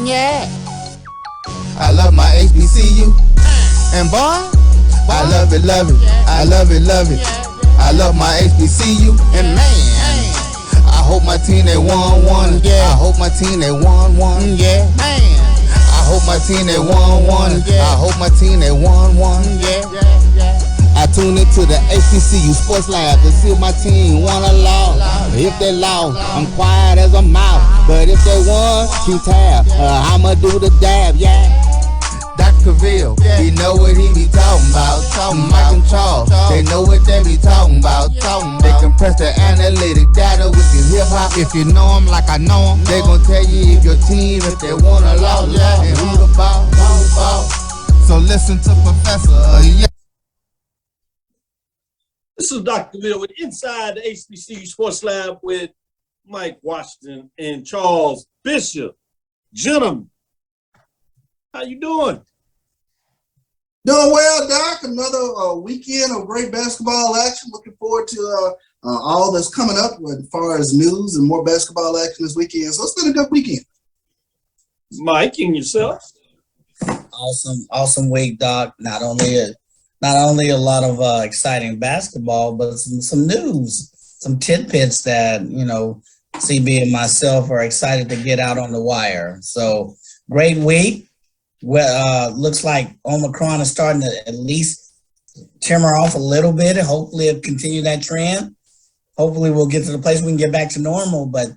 Yeah. I love my HBCU. And boy, I love it, love it. I love it, love it. I love my HBCU. And man, I hope my team they won. Yeah. I hope my team they won. Yeah. Man. I hope my team they won. I hope my team they won. Yeah. I tune into the HBCU Sports Lab to see if my team won or lost. If they lost, I'm quiet as a mouse. But if they won, keep tab. I'ma do the dab, yeah. Dr. Cavil, he know what he be talking about. Mike and Charles, they know what they be talking about. They compress the analytic data with the hip hop. If you know them like I know them, they gon' tell you if your team, if they won or lost, and who the ball. So listen to Professor, yeah. This is Dr. Cavil with Inside the HBCU Sports Lab with Mike Washington and Charles Bishop. Gentlemen, how you doing? Doing well, Doc. Another weekend of great basketball action. Looking forward to all that's coming up as far as news and more basketball action this weekend. So it's been a good weekend. Mike, and yourself? Awesome week, Doc. Not only a lot of exciting basketball, but some news, some tidbits that, CB and myself are excited to get out on the wire. So great week. Well, looks like Omicron is starting to at least timber off a little bit. And hopefully it'll continue that trend. Hopefully we'll get to the place we can get back to normal, but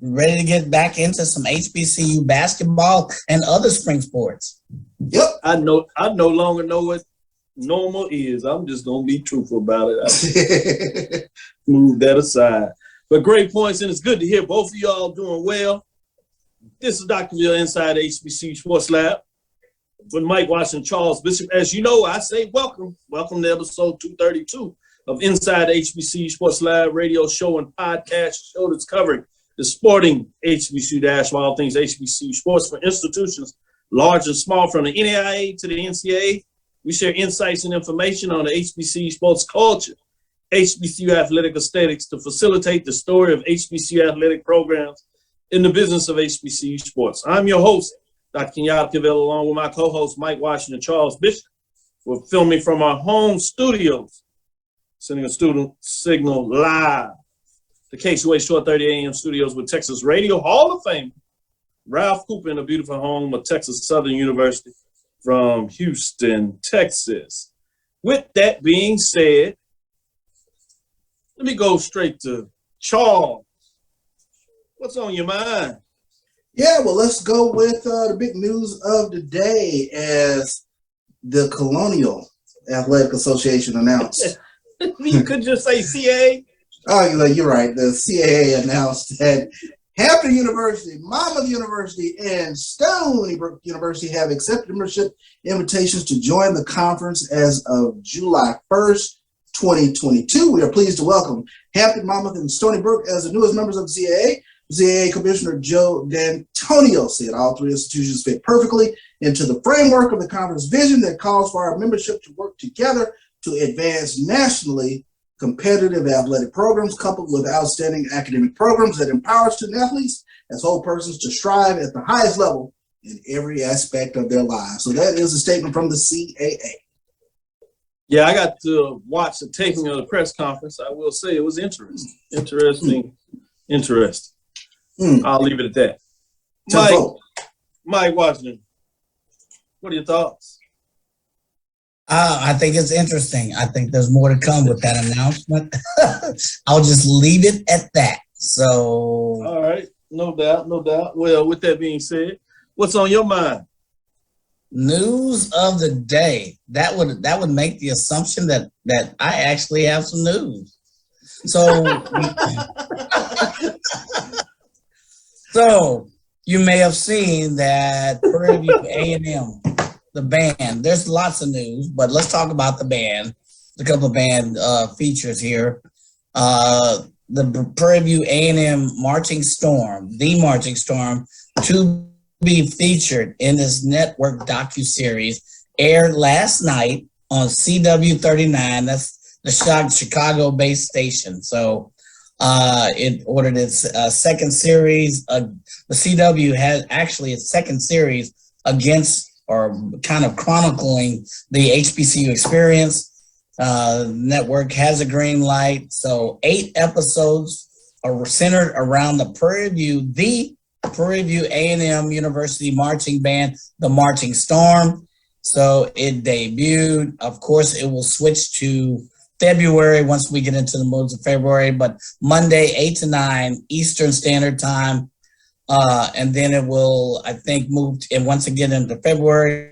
ready to get back into some HBCU basketball and other spring sports. Yep. I no longer know what normal is. I'm just gonna be truthful about it. Move that aside. But great points, and it's good to hear both of y'all doing well. This is Dr. Cavil inside the HBCU Sports Lab with Mike Washington, Charles Bishop. As you know, I say welcome to episode 232 of Inside the HBCU Sports Lab radio show and podcast show that's covering the sporting HBCU all things HBCU sports for institutions large and small, from the NAIA to the NCAA. We share insights and information on the HBCU sports culture, HBCU athletic aesthetics to facilitate the story of HBCU athletic programs in the business of HBCU sports. I'm your host, Dr. Kenyatta Cavil, along with my co-host, Mike Washington, Charles Bishop. We're filming from our home studios, sending a student signal live to KCOA Short 30 AM studios with Texas Radio Hall of Fame Ralph Cooper in the beautiful home of Texas Southern University from Houston, Texas. With that being said, let me go straight to Charles. What's on your mind? Yeah, well, let's go with the big news of the day as the Colonial Athletic Association announced. You could just say CAA. Oh, you're right. The CAA announced that Hampton University, Monmouth University, and Stony Brook University have accepted membership invitations to join the conference as of July 1st, 2022. We are pleased to welcome Hampton, Monmouth, and Stony Brook as the newest members of the CAA. CAA Commissioner Joe D'Antonio said all three institutions fit perfectly into the framework of the conference vision that calls for our membership to work together to advance nationally competitive athletic programs coupled with outstanding academic programs that empower student athletes as whole persons to strive at the highest level in every aspect of their lives. So that is a statement from the CAA. Yeah, I got to watch the taping of the press conference. I will say it was interesting. I'll leave it at that. Mike Washington, what are your thoughts? I think it's interesting. I think there's more to come with that announcement. I'll just leave it at that. So, all right, no doubt. Well, with that being said, what's on your mind? News of the day. That would make the assumption that I actually have some news. So you may have seen that Prairie View A&M, the band. There's lots of news, but let's talk about the band. A couple of band features here. The Prairie View A&M Marching Storm, to be featured in this network docuseries, aired last night on CW39. That's the Chicago-based station. So It ordered its second series. The CW has actually its second series against, or kind of chronicling, the HBCU experience. Network has a green light. So 8 episodes are centered around the Prairie View A&M University marching band, the Marching Storm. So it debuted. Of course, it will switch to February once we get into the moods of February, but Monday, 8 to 9 Eastern Standard Time. And then it will, I think, move, and once again into February,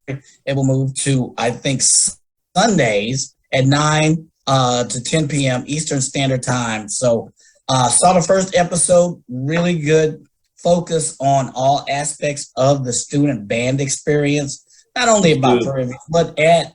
it will move to, I think, Sundays at 9 to 10 p.m. Eastern Standard Time. So saw the first episode, really good focus on all aspects of the student band experience, not only about Prairie View, but at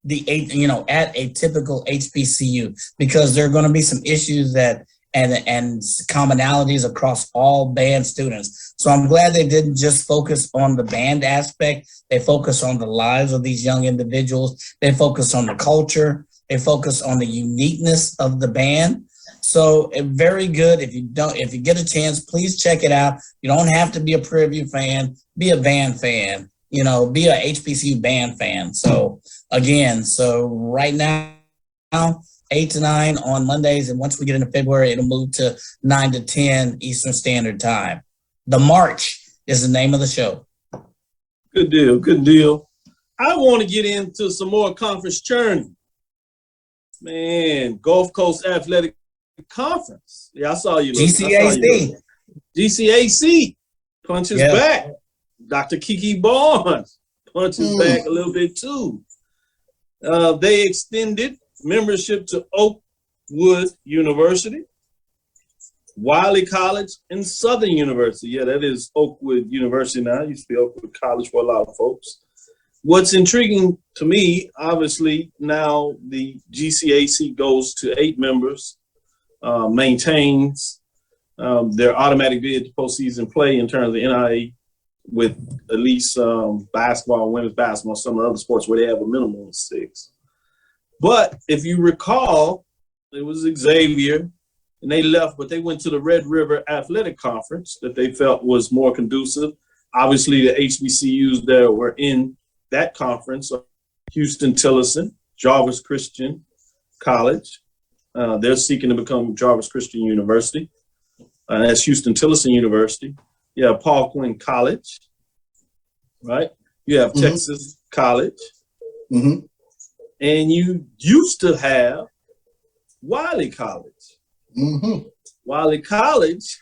a typical HBCU, because there are going to be some issues that and commonalities across all band students. So I'm glad they didn't just focus on the band aspect. They focus on the lives of these young individuals. They focus on the culture. They focus on the uniqueness of the band. So very good. If you get a chance, please check it out. You don't have to be a Prairie View fan. Be a band fan. Be a HBCU band fan. So again, right now, 8 to 9 on Mondays, and once we get into February, it'll move to 9 to 10 Eastern Standard Time. The March is the name of the show. Good deal, good deal. I want to get into some more conference churning. Man, Gulf Coast Athletic Conference. Yeah, I saw you. GCAC. GCAC punches back. Dr. Kiki Barnes punches back a little bit too. They extended membership to Oakwood University, Wiley College, and Southern University. Yeah, that is Oakwood University now. It used to be Oakwood College for a lot of folks. What's intriguing to me, obviously, now the GCAC goes to 8 members, maintains their automatic bid to postseason play in terms of the NIA, with at least basketball, women's basketball, some of the other sports where they have a minimum of 6. But if you recall, it was Xavier, and they left, but they went to the Red River Athletic Conference that they felt was more conducive. Obviously, the HBCUs that were in that conference are Houston-Tillotson, Jarvis Christian College. They're seeking to become Jarvis Christian University. That's Houston-Tillotson University. You have Paul Quinn College, right? You have Texas College. Mm-hmm. And you used to have Wiley College. Mm-hmm. Wiley College,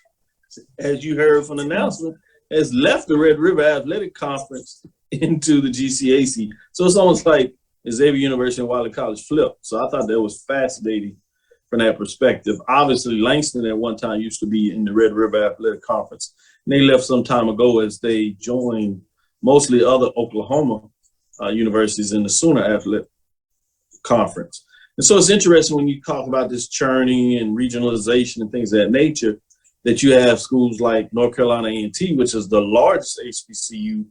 as you heard from the announcement, has left the Red River Athletic Conference into the GCAC. So it's almost like Xavier University and Wiley College flipped. So I thought that was fascinating from that perspective. Obviously, Langston at one time used to be in the Red River Athletic Conference. And they left some time ago as they joined mostly other Oklahoma universities in the Sooner Athletic Conference. And so it's interesting when you talk about this churning and regionalization and things of that nature, that you have schools like North Carolina A&T, which is the largest HBCU,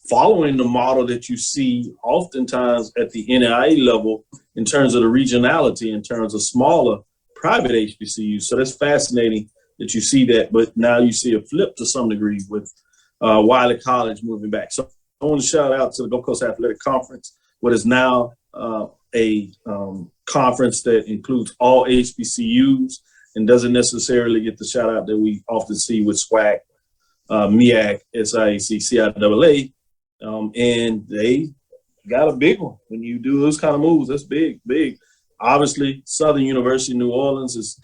following the model that you see oftentimes at the NAIA level in terms of the regionality, in terms of smaller private HBCUs. So that's fascinating that you see that, but now you see a flip to some degree with Wiley College moving back. So I want to shout out to the Gulf Coast Athletic Conference, what is now a conference that includes all HBCUs and doesn't necessarily get the shout out that we often see with SWAC, MEAC, SIAC, CIAA, and they got a big one. When you do those kind of moves, that's big, big. Obviously, Southern University, New Orleans is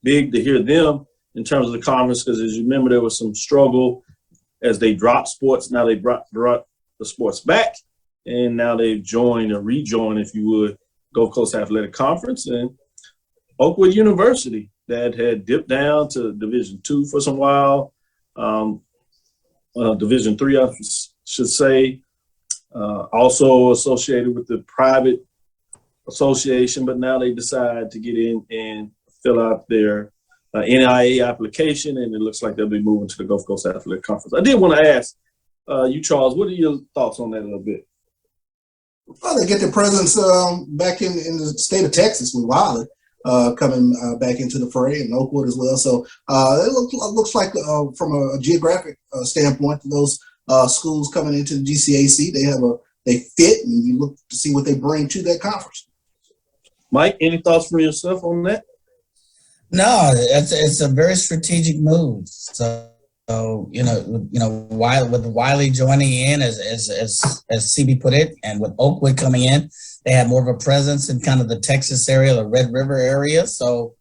big to hear them in terms of the conference, because as you remember, there was some struggle as they dropped sports. Now they brought the sports back, and now they've joined or rejoined, if you would, Gulf Coast Athletic Conference. And Oakwood University, that had dipped down to Division II for some while, Division III, I should say, also associated with the private association, but now they decide to get in and fill out their NIA application, and it looks like they'll be moving to the Gulf Coast Athletic Conference. I did want to ask you, Charles, what are your thoughts on that a little bit? Well, they get their presence back in the state of Texas with Wiley. coming back into the fray, and Oakwood as well. So it looks like from a geographic standpoint, those schools coming into the GCAC, they fit, and you look to see what they bring to that conference. Mike, any thoughts from yourself on that? No, it's a very strategic move. So with Wiley joining in as CB put it, and with Oakwood coming in, they have more of a presence in kind of the Texas area, the Red River area. So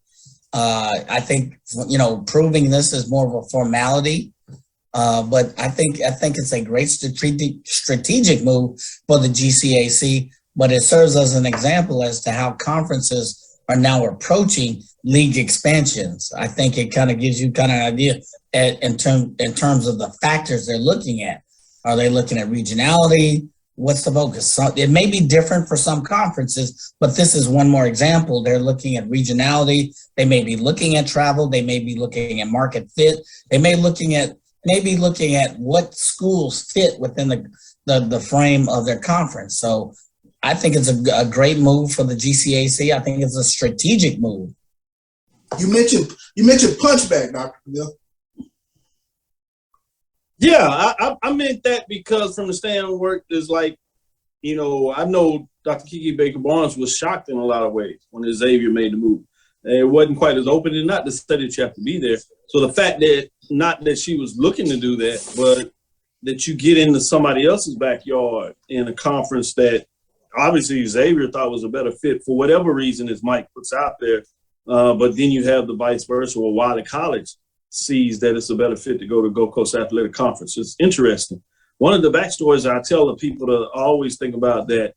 I think proving this is more of a formality. But I think it's a great strategic move for the GCAC, but it serves as an example as to how conferences are now approaching league expansions. I think it kind of gives you kind of an idea in terms of the factors they're looking at. Are they looking at regionality? What's the focus? It may be different for some conferences, but this is one more example. They're looking at regionality. They may be looking at travel. They may be looking at market fit. They may be looking at what schools fit within the frame of their conference. So I think it's a great move for the GCAC. I think it's a strategic move. You mentioned punchback, Dr. Cavil. Yeah, I meant that because from the standpoint is like, I know Dr. Kiki Baker Barnes was shocked in a lot of ways when Xavier made the move. It wasn't quite as open, and not to study chapter be there. So the fact that not that she was looking to do that, but that you get into somebody else's backyard in a conference that obviously Xavier thought was a better fit for whatever reason, as Mike puts out there. But then you have the vice versa, or Wiley College sees that it's a better fit to go to Gold Coast Athletic Conference. It's interesting. One of the backstories I tell the people to always think about that,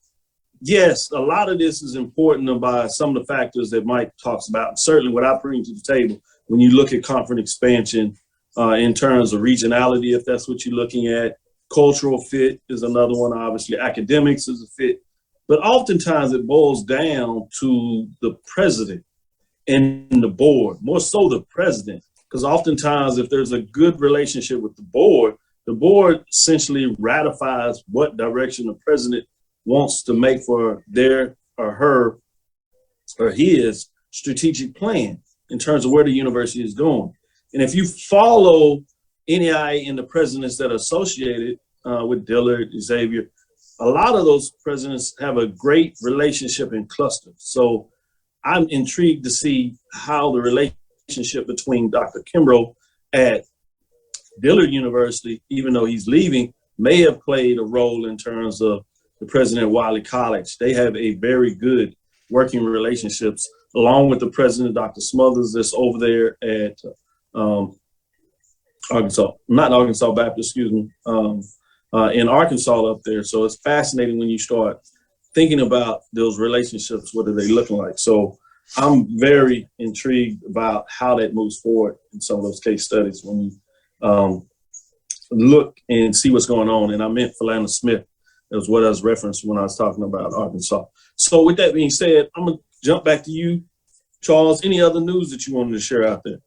yes, a lot of this is important about some of the factors that Mike talks about, and certainly what I bring to the table when you look at conference expansion in terms of regionality, if that's what you're looking at. Cultural fit is another one, obviously. Academics is a fit. But oftentimes it boils down to the president and the board, more so the president. Because oftentimes if there's a good relationship with the board essentially ratifies what direction the president wants to make for their or her or his strategic plan in terms of where the university is going. And if you follow NEI and the presidents that are associated with Dillard, Xavier, a lot of those presidents have a great relationship in clusters. So I'm intrigued to see how the relationship between Dr. Kimbrough at Dillard University, even though he's leaving, may have played a role in terms of the president of Wiley College. They have a very good working relationships, along with the president, Dr. Smothers, that's over there at Arkansas Baptist, in Arkansas up there. So it's fascinating when you start thinking about those relationships, what are they looking like? So I'm very intrigued about how that moves forward in some of those case studies when you look and see what's going on. And I meant Philando Smith is what I was referenced when I was talking about Arkansas. So with that being said, I'm going to jump back to you, Charles. Any other news that you wanted to share out there?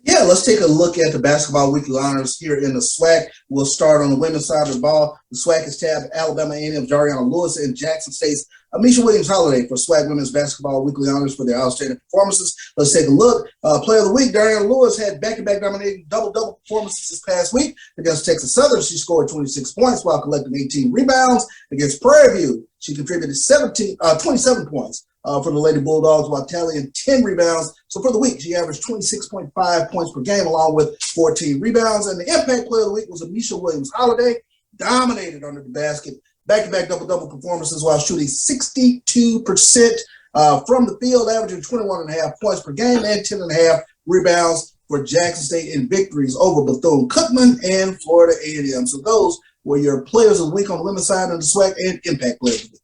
Yeah, let's take a look at the basketball weekly honors here in the SWAC. We'll start on the women's side of the ball. The SWAC is tabbed Alabama A&M's Darian Lewis and Jackson State's Amisha Williams-Holiday for SWAC women's basketball weekly honors for their outstanding performances. Let's take a look. Player of the week, Darian Lewis had back-to-back dominating double-double performances this past week against Texas Southern. She scored 26 points while collecting 18 rebounds. Against Prairie View, she contributed 27 points for the Lady Bulldogs while tallying 10 rebounds. So for the week, she averaged 26.5 points per game along with 14 rebounds. And the impact player of the week was Amisha Williams-Holiday, dominated under the basket. Back-to-back double-double performances while shooting 62% from the field, averaging 21.5 points per game and 10.5 rebounds for Jackson State in victories over Bethune-Cookman and Florida A&M. So those were your players of the week on the women's side of the SWAC and impact players of the week.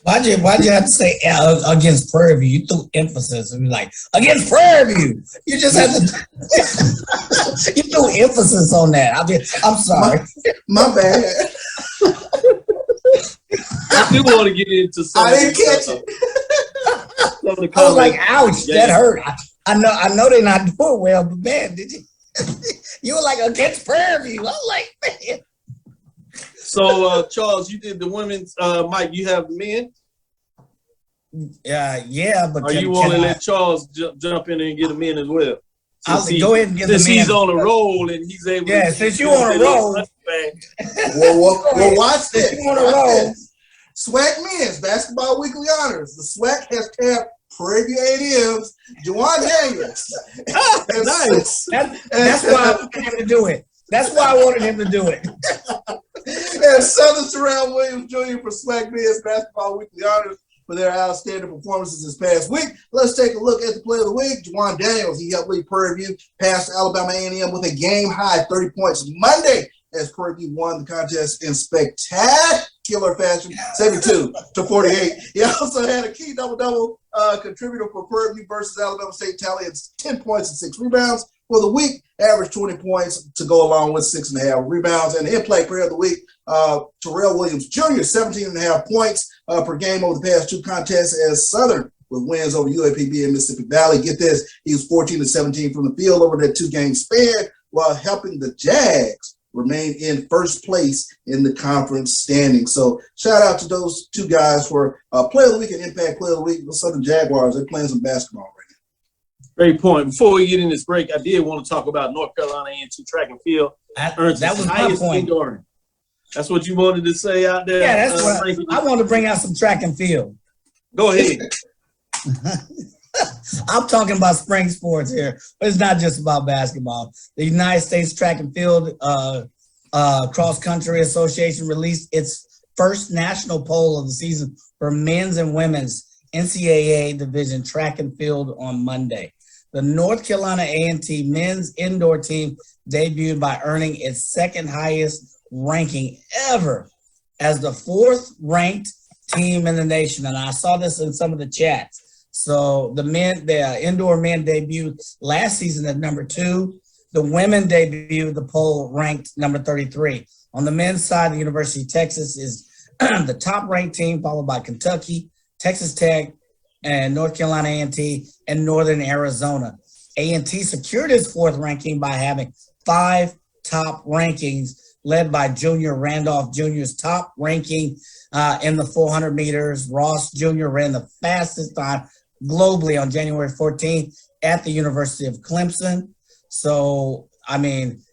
Why'd you have to say against Prairie View? You threw emphasis and be like, against Prairie View. You just had to you threw emphasis on that. I'm sorry. My bad. I do want to get into some. I didn't catch it. I was like, ouch, that hurt. I know they're not doing well, but man, did you? You were like against Prairie View. I was like, man. So, Charles, you did the women's. Mike, you have the men? Yeah, but or you want to let Charles jump in and get him in as well? I'll go ahead and get him in. Since he's on a roll and he's able. Yeah, since you on a roll. Well, watch this. You on a roll. SWAC Men's Basketball Weekly Honors. The SWAC has tapped Prairie View A&M's Juwan Daniels. Nice. That's why I wanted him to do it. That's why I wanted him to do it. And Southern Terrell Williams Jr. for SWAC Men's Basketball Weekly Honors for their outstanding performances this past week. Let's take a look at the play of the week. Juwan Daniels, he helped lead Prairie View past Alabama A&M with a game-high 30 points Monday as Prairie View won the contest in spectacular fashion, 72-48. He also had a key double-double contributor for Prairie View versus Alabama State tally at 10 points and 6 rebounds. For the week, averaged 20 points to go along with 6.5 rebounds. And the in-play player of the week, Terrell Williams Jr., 17.5 points per game over the past two contests as Southern with wins over UAPB and Mississippi Valley. Get this, he was 14-17 from the field over that two-game span while helping the Jags remain in first place in the conference standing. So shout out to those two guys for play of the week and impact play of the week. The Southern Jaguars, they're playing some basketball right now. Great point. Before we get in this break, I did want to talk about North Carolina A&T track and field. That was my point. That's what you wanted to say out there? Yeah, that's what I wanted to bring out some track and field. Go ahead. I'm talking about spring sports here, but it's not just about basketball. The United States Track and Field Cross Country Association released its first national poll of the season for men's and women's NCAA division track and field on Monday. The North Carolina A&T men's indoor team debuted by earning its second highest ranking ever as the fourth ranked team in the nation. And I saw this in some of the chats. So the indoor men debuted last season at number 2. The women debuted the poll ranked number 33. On the men's side, the University of Texas is the top ranked team, followed by Kentucky, Texas Tech, and North Carolina A&T, and Northern Arizona. A&T secured its fourth ranking by having 5 top rankings, led by Junior Randolph Jr.'s top ranking in the 400 meters. Ross Jr. ran the fastest time globally on January 14th at the University of Clemson. So, I mean,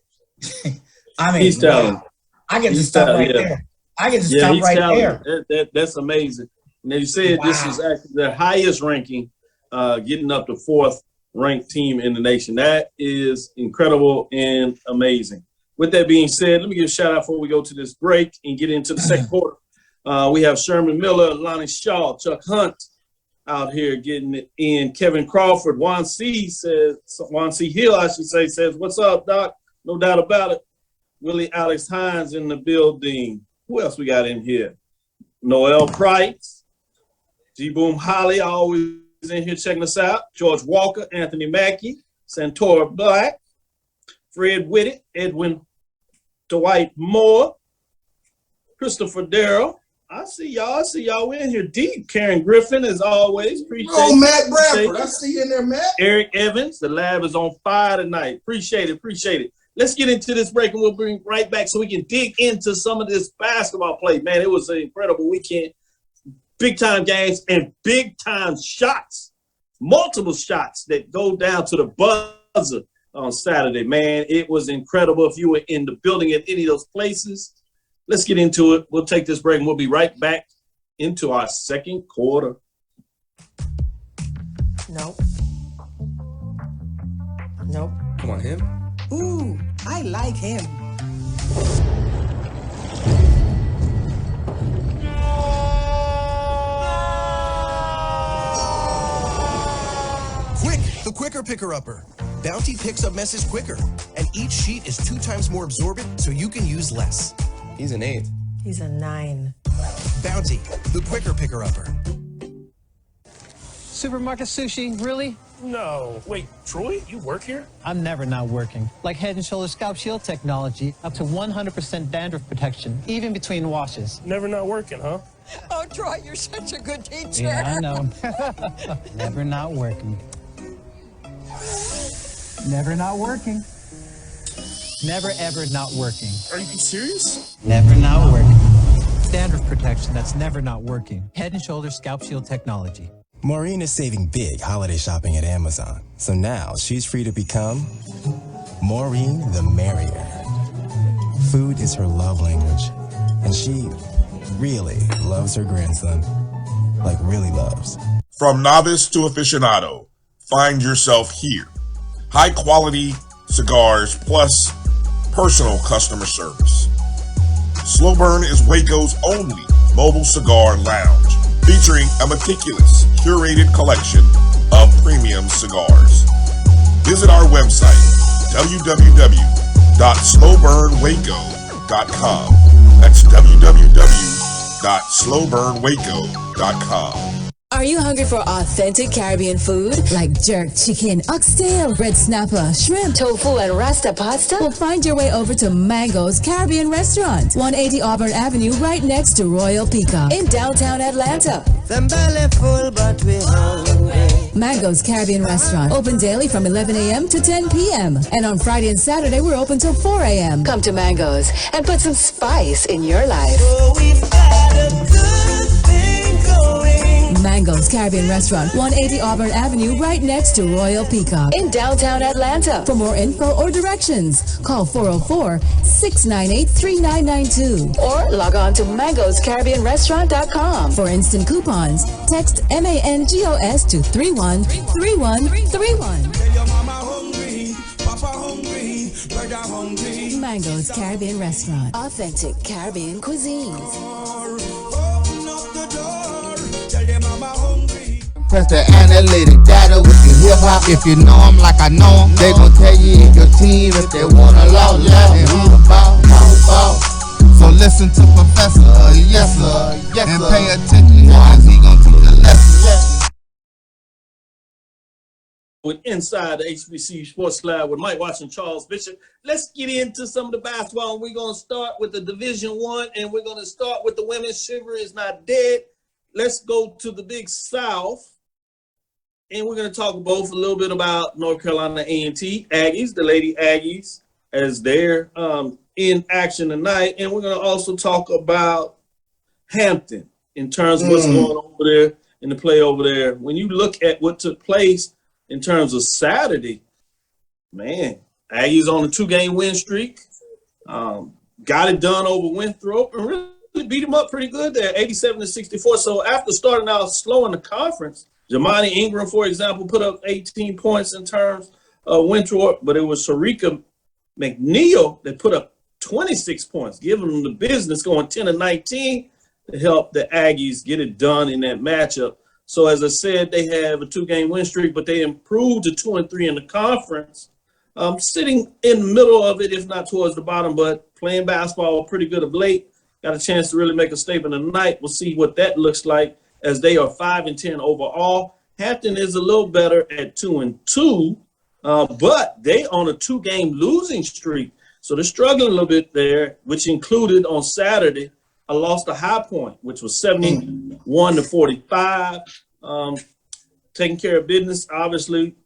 He's talented. I can just stop right there. I can just stop right there. That's amazing. Now you said this is actually their highest ranking, getting up to 4th ranked team in the nation. That is incredible and amazing. With that being said, let me give a shout out before we go to this break and get into the second quarter. We have Sherman Miller, Lonnie Shaw, Chuck Hunt out here getting it in. Kevin Crawford, Juan C. Hill, I should say, says, "What's up, Doc?" No doubt about it. Willie Alex Hines in the building. Who else we got in here? Noel Price, G. Boom Holly, always in here checking us out. George Walker, Anthony Mackey, Santora Black, Fred Whitted, Edwin Dwight Moore, Christopher Darrell. I see y'all. We're in here deep. Karen Griffin, as always. Appreciate it. Matt Bradford. I see you in there, Matt. Eric Evans. The lab is on fire tonight. Appreciate it. Let's get into this break, and we'll bring right back so we can dig into some of this basketball play. Man, it was an incredible weekend. Big-time games and big-time shots. Multiple shots that go down to the buzzer on Saturday. Man, it was incredible. If you were in the building at any of those places, let's get into it. We'll take this break, and we'll be right back into our second quarter. Nope. Come on, him. Ooh, I like him. Quick, the quicker picker-upper. Bounty picks up messes quicker, and each sheet is 2 times more absorbent, so you can use less. He's an 8. He's a 9. Bounty, the quicker picker-upper. Supermarket sushi, really? No. Wait, Troy, you work here? I'm never not working. Like Head & Shoulders Scalp Shield technology, up to 100% dandruff protection, even between washes. Never not working, huh? Oh, Troy, you're such a good teacher. Yeah, I know. Never not working. Never not working. Never ever not working. Are you serious? Never not working. Dandruff protection that's never not working. Head & Shoulders Scalp Shield technology. Maureen is saving big holiday shopping at Amazon, so now she's free to become Maureen the Merrier. Food is her love language, and she really loves her grandson. Like really loves. From novice to aficionado, find yourself here. High quality cigars plus personal customer service. Slow Burn is Waco's only mobile cigar lounge, featuring a meticulous, curated collection of premium cigars. Visit our website, www.slowburnwaco.com. That's www.slowburnwaco.com. Are you hungry for authentic Caribbean food? Like jerk chicken, oxtail, red snapper, shrimp, tofu, and rasta pasta? Well, find your way over to Mango's Caribbean Restaurant, 180 Auburn Avenue, right next to Royal Peacock in downtown Atlanta. Them belly full, but we hungry. Mango's Caribbean Restaurant, open daily from 11 a.m. to 10 p.m. And on Friday and Saturday, we're open till 4 a.m. Come to Mango's and put some spice in your life. Oh, we've got a good thing going. Mango's Caribbean Restaurant, 180 Auburn Avenue, right next to Royal Peacock in downtown Atlanta. For more info or directions, call 404-698-3992 or log on to mangoscaribbeanrestaurant.com. For instant coupons, text MANGOS to 313131. Tell your mama hungry, papa hungry, brother hungry. Mango's Caribbean Restaurant, authentic Caribbean cuisines. Press the analytic data with the hip hop. If you know them like I know them, they gon' tell you if your team, if they wanna loud and who the ball. So listen to Professor, yes sir, and pay attention as he gon' teach a lesson. With Inside the HBCU Sports Lab with Mike Watson, Charles Bishop. Let's get into some of the basketball. We're gonna start with the Division I, and we're gonna start with the women's. Shiver is not dead. Let's go to the Big South. And we're going to talk both a little bit about North Carolina A&T Aggies, the Lady Aggies, as they're in action tonight. And we're going to also talk about Hampton in terms of what's going on over there in the play over there. When you look at what took place in terms of Saturday, man, Aggies on a 2-game win streak. Got it done over Winthrop and really beat them up pretty good there, 87-64. So after starting out slow in the conference, Jamani Ingram, for example, put up 18 points in terms of Winthrop, but it was Sharika McNeil that put up 26 points, giving them the business, going 10-19 to help the Aggies get it done in that matchup. So as I said, they have a 2-game win streak, but they improved to 2-3 in the conference, sitting in the middle of it, if not towards the bottom, but playing basketball pretty good of late. Got a chance to really make a statement tonight. We'll see what that looks like, as they are 5-10 overall. Hampton is a little better at 2-2, but they on a 2-game losing streak. So they're struggling a little bit there, which included on Saturday a loss to High Point, which was 71-45. Taking care of business, obviously.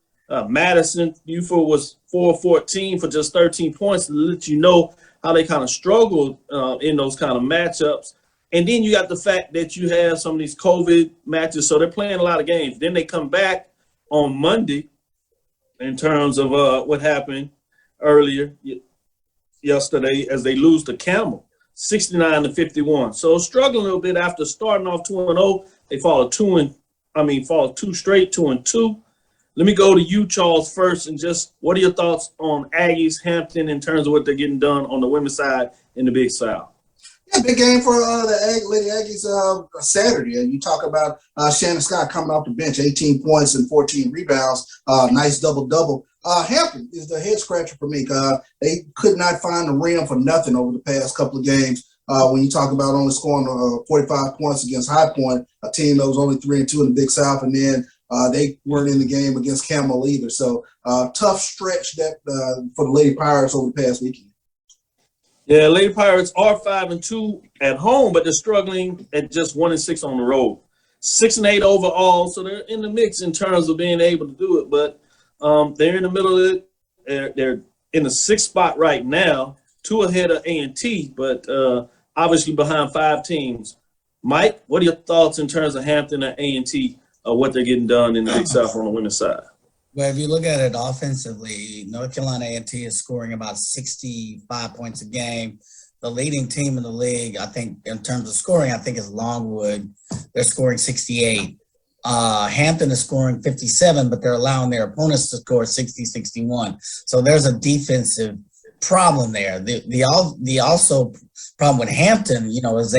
Madison, Buford was 4-14 for just 13 points to let you know how they kind of struggled in those kind of matchups. And then you got the fact that you have some of these COVID matches, so they're playing a lot of games. Then they come back on Monday in terms of what happened earlier yesterday as they lose to Camel, 69-51. So struggling a little bit after starting off 2-0. They fall 2 straight, 2-2. Let me go to you, Charles, first, and just what are your thoughts on Aggies, Hampton, in terms of what they're getting done on the women's side in the Big South? Yeah, big game for the Lady Aggies Saturday. You talk about Shannon Scott coming off the bench, 18 points and 14 rebounds. Nice double-double. Hampton is the head scratcher for me. They could not find the rim for nothing over the past couple of games. When you talk about only scoring 45 points against High Point, a team that was only 3-2 in the Big South, and then they weren't in the game against Camel either. So tough stretch that for the Lady Pirates over the past weekend. Yeah, Lady Pirates are 5-2 at home, but they're struggling at just 1-6 on the road. 6-8 overall, so they're in the mix in terms of being able to do it. But they're in the middle of it. They're in the 6th spot right now, 2 ahead of A&T, but obviously behind 5 teams. Mike, what are your thoughts in terms of Hampton and A&T what they're getting done in the Big South on the women's side. Well, if you look at it offensively, North Carolina A&T is scoring about 65 points a game. The leading team in the league, I think, in terms of scoring, I think is Longwood. They're scoring 68. Hampton is scoring 57, but they're allowing their opponents to score 60, 61. So there's a defensive problem there. The also problem with Hampton, is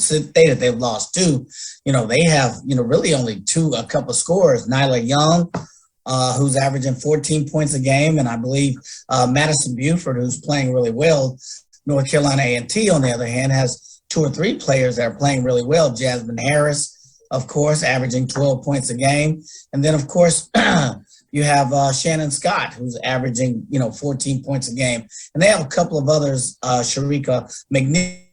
stated they've lost 2. They have, really only a couple scores. Nyla Young, who's averaging 14 points a game, and I believe Madison Buford, who's playing really well. North Carolina A&T, on the other hand, has 2 or 3 players that are playing really well. Jasmine Harris, of course, averaging 12 points a game. And then, of course, you have Shannon Scott, who's averaging, 14 points a game. And they have a couple of others, Sharika McNeil,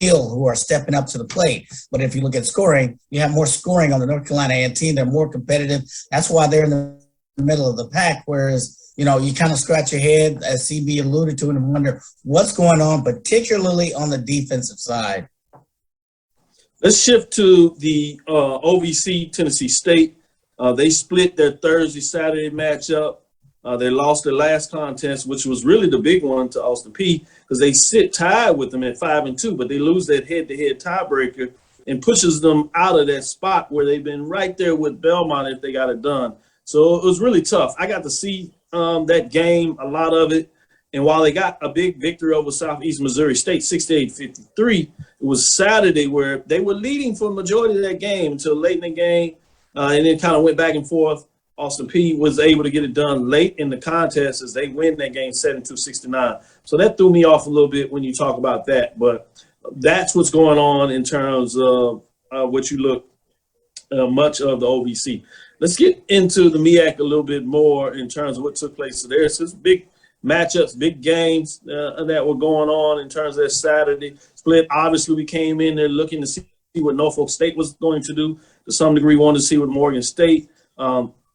who are stepping up to the plate. But if you look at scoring, you have more scoring on the North Carolina A&T. They're more competitive. That's why they're in the middle of the pack, whereas, you kind of scratch your head, as CB alluded to, and wonder what's going on, particularly on the defensive side. Let's shift to the OVC, Tennessee State. They split their Thursday-Saturday matchup. They lost their last contest, which was really the big one, to Austin Peay, because they sit tied with them at 5-2, but they lose that head-to-head tiebreaker and pushes them out of that spot where they've been right there with Belmont if they got it done. So it was really tough. I got to see that game, a lot of it. And while they got a big victory over Southeast Missouri State, 68-53, it was Saturday where they were leading for the majority of that game until late in the game, and then kind of went back and forth. Austin Peay was able to get it done late in the contest as they win that game 72-69. So that threw me off a little bit when you talk about that. But that's what's going on in terms of what you look much of the OVC. Let's get into the MEAC a little bit more in terms of what took place there. So it's big matchups, big games that were going on in terms of that Saturday split. Obviously, we came in there looking to see what Norfolk State was going to do. To some degree, wanted to see what Morgan State.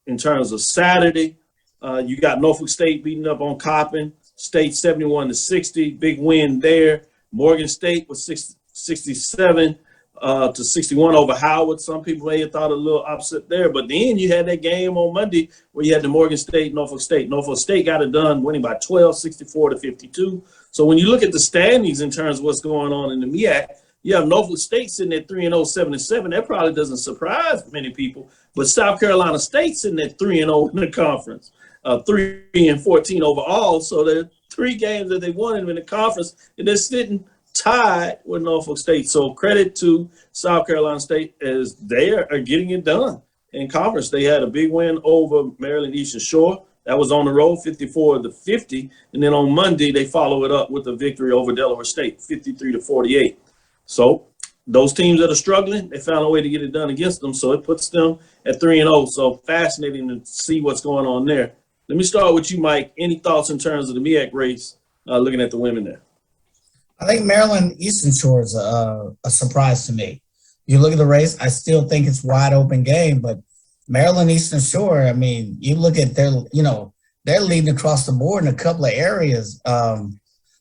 In terms of Saturday, you got Norfolk State beating up on Coppin State 71-60, big win there. Morgan State was 67 to 61 over Howard. Some people may have thought a little upset there, but then you had that game on Monday where you had the Morgan State, Norfolk State. Norfolk State got it done, winning by 12, 64-52. So when you look at the standings in terms of what's going on in the MEAC, you have Norfolk State sitting at 3-0, 7-7. That probably doesn't surprise many people. But South Carolina State sitting at 3-0 in the conference, 3-14 overall. So there are 3 games that they won in the conference, and they're sitting tied with Norfolk State. So credit to South Carolina State as they are getting it done in conference. They had a big win over Maryland Eastern Shore. That was on the road, 54-50. And then on Monday, they follow it up with a victory over Delaware State, 53-48. So those teams that are struggling, they found a way to get it done against them. So it puts them at 3-0. So fascinating to see what's going on there. Let me start with you, Mike. Any thoughts in terms of the MEAC race, looking at the women there? I think Maryland Eastern Shore is a surprise to me. You look at the race, I still think it's wide open game, but Maryland Eastern Shore, I mean, you look at their, they're leading across the board in a couple of areas.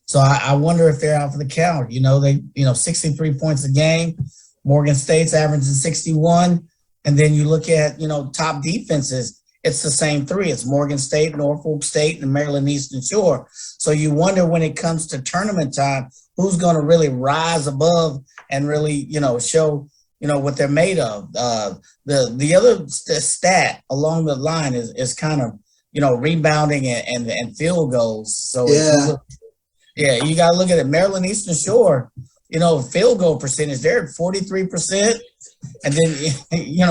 So I wonder if they're out for the count. They 63 points a game. Morgan State's averaging 61. And then you look at, top defenses, it's the same 3. It's Morgan State, Norfolk State, and Maryland Eastern Shore. So you wonder when it comes to tournament time, who's going to really rise above and really, show, what they're made of. The other stat along the line is kind of, rebounding and field goals. So yeah, you got to look at it. Maryland Eastern Shore, field goal percentage, they're at 43%. And then,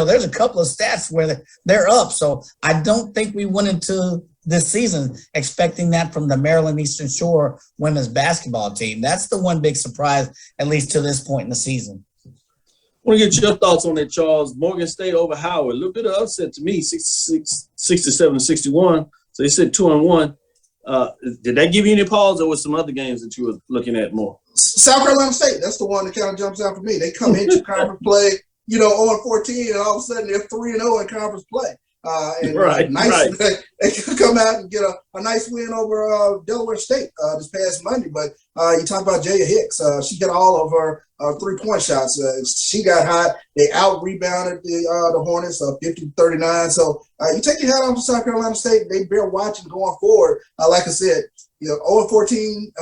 there's a couple of stats where they're up. So I don't think we went into this season expecting that from the Maryland Eastern Shore women's basketball team. That's the one big surprise, at least to this point in the season. I want to get your thoughts on that, Charles. Morgan State over Howard. A little bit of upset to me, 67-61. So they said 2-1. Did that give you any pause, or was some other games that you were looking at more? South Carolina State, that's the one that kind of jumps out for me. They come into conference play, on 14, and all of a sudden they're 3-0 in conference play. And Right. they could come out and get a nice win over Delaware State this past Monday. But you talk about Jaya Hicks. She got all of her 3-point shots. She got hot. They out-rebounded the Hornets 50-39. So you take your hat off to South Carolina State. They bear watching going forward. Like I said, 0-14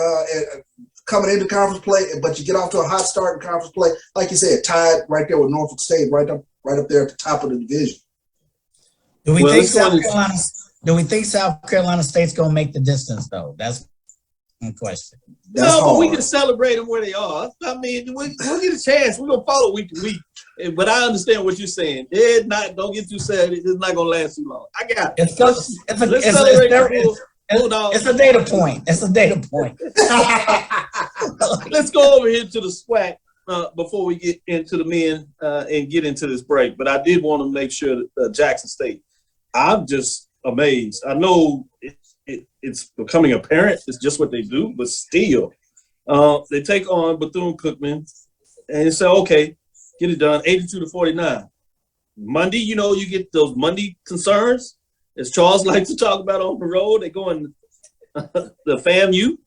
coming into conference play, but you get off to a hot start in conference play. Like you said, tied right there with Norfolk State, right up there at the top of the division. Do we think South Carolina State's gonna make the distance though? That's one question. But we can celebrate them where they are. I mean, we'll get a chance. We're gonna follow week to week. But I understand what you're saying. Don't get too sad. It's not gonna last too long. I got it. It's a data point. It's a data point. Let's go over here to the SWAC before we get into the men and get into this break. But I did want to make sure that Jackson State, I'm just amazed. I know it's becoming apparent. It's just what they do, but still, they take on Bethune-Cookman and say, okay, get it done, 82-49. Monday, you get those Monday concerns, as Charles likes to talk about on the road. They go in the FAMU.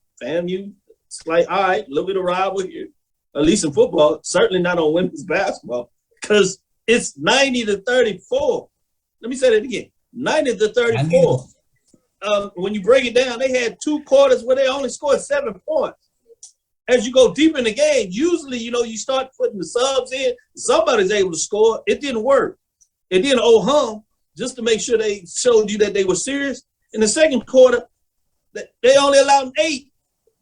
It's like, all right, a little bit of rival here, at least in football, certainly not on women's basketball, because it's 90-34. Let me say that again, 90-34. When you break it down, they had 2 quarters where they only scored 7 points. As you go deep in the game, usually, you start putting the subs in, somebody's able to score. It didn't work. It didn't hum just to make sure they showed you that they were serious. In the second quarter, they only allowed 8.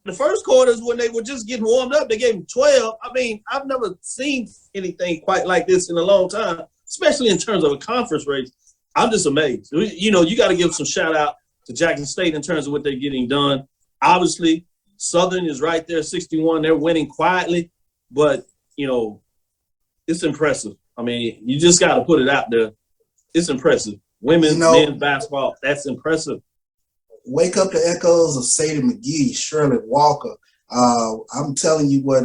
The first quarter is when they were just getting warmed up. They gave them 12. I mean, I've never seen anything quite like this in a long time, especially in terms of a conference race. I'm just amazed. You got to give some shout out to Jackson State in terms of what they're getting done. Obviously, Southern is right there, 61. They're winning quietly, but, it's impressive. I mean, you just got to put it out there. It's impressive. Women's, men's basketball, that's impressive. Wake up the echoes of Sadie McGee, Shirley Walker. I'm telling you what